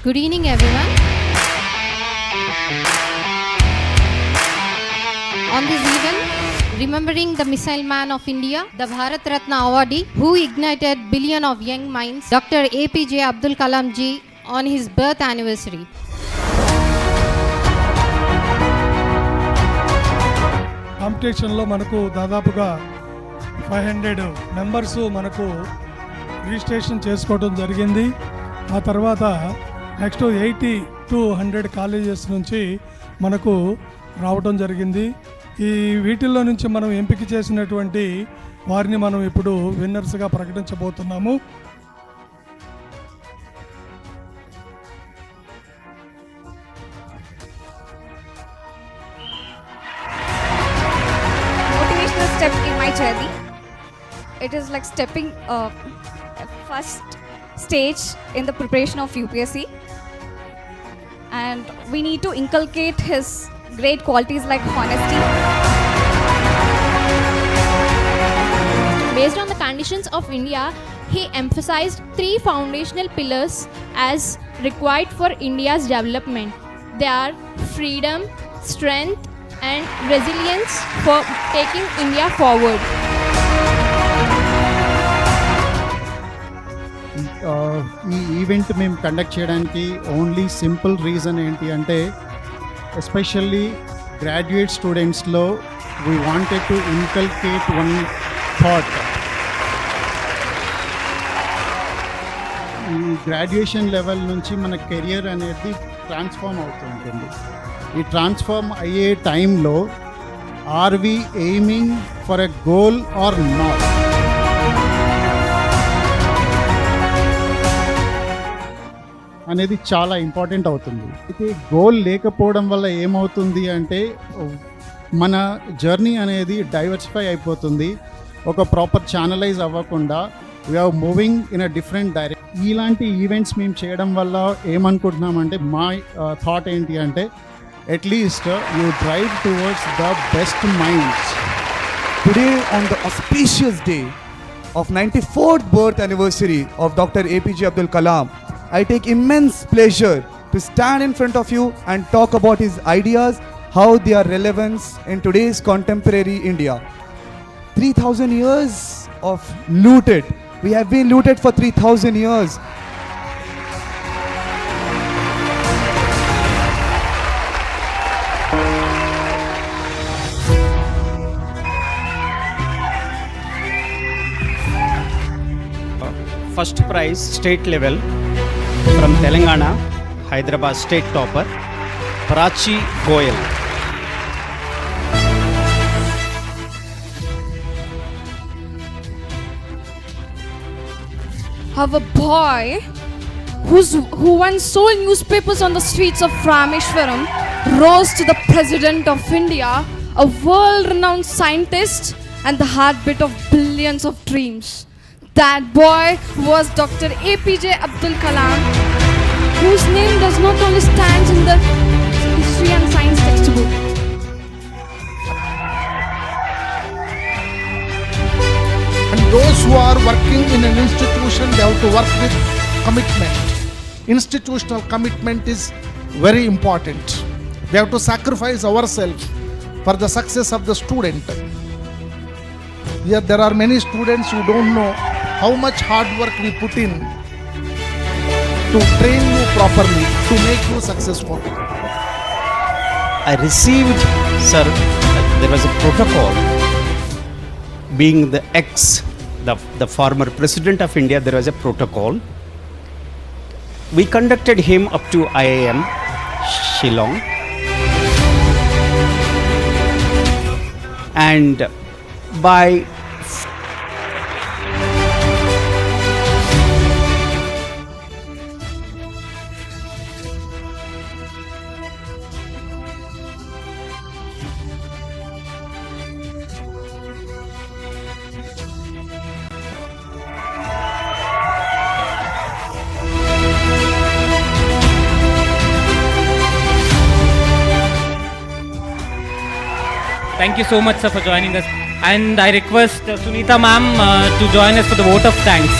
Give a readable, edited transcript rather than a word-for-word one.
Good evening, everyone. On this event, remembering the missile man of India, the Bharat Ratna awardee who ignited billion of young minds, Dr. APJ Abdul Kalam ji, on his birth anniversary. కాంపిటీషన్లో మనకు దాదాపుగా 500 members మనకు registration చేసుకోవడం జరిగింది. ఆ తర్వాత next 80 to 100 colleges నుంచి మనకు రావడం జరిగింది. ఈ వీటిల్లో నుంచి మనం ఎంపిక చేసినటువంటి వారిని మనం ఇప్పుడు విన్నర్స్గా ప్రకటించబోతున్నాము. Step in my journey. It is like stepping first stage in the preparation of UPSC, and we need to inculcate his great qualities like honesty. Based on the conditions of India, he emphasized 3 foundational pillars as required for India's development. They are freedom, strength and resilience for taking India forward. ఈ event మేము conduct చేయడానికి only simple reason ఏంటి అంటే especially graduate స్టూడెంట్స్లో we wanted to inculcate one thought. ఈ graduation level నుంచి మన career అనేది ట్రాన్స్ఫార్మ్ అవుతుంటుంది. ఈ ట్రాన్స్ఫార్మ్ అయ్యే టైంలో are we aiming for a goal or not? అనేది చాలా ఇంపార్టెంట్ అవుతుంది. అయితే గోల్ లేకపోవడం వల్ల ఏమవుతుంది అంటే మన జర్నీ అనేది డైవర్సిఫై అయిపోతుంది. ఒక ప్రాపర్ ఛానలైజ్ అవ్వకుండా we are moving in a different direction. ఇలాంటి ఈవెంట్స్ మేము చేయడం వల్ల ఏమనుకుంటున్నామంటే మా థాట్ ఏంటి అంటే at least you drive towards the best minds. Today, on the auspicious day of 94th birth anniversary of Dr. APJ Abdul Kalam, I take immense pleasure to stand in front of you and talk about his ideas, how they are relevant in today's contemporary India. 3,000 years of looted. We have been looted for 3,000 years. First prize state level from Telangana, Hyderabad state topper Prachi Goyal. Have a boy who once sold newspapers on the streets of Rameshwaram rose to the President of India, a world-renowned scientist and the heartbeat of billions of dreams. That boy was Dr. APJ Abdul Kalam, whose name does not only stand in the history and science textbook. And those who are working in an institution, they have to work with commitment. Institutional commitment is very important. We have to sacrifice ourselves for the success of the student. Here there are many students who don't know how much hard work we put in to train you properly, to make you successful. I received, sir, there was a protocol. Being the former president of India, there was a protocol. We conducted him up to IIM Shillong, and by Thank you so much, sir, for joining us. And I request Sunita ma'am to join us for the vote of thanks.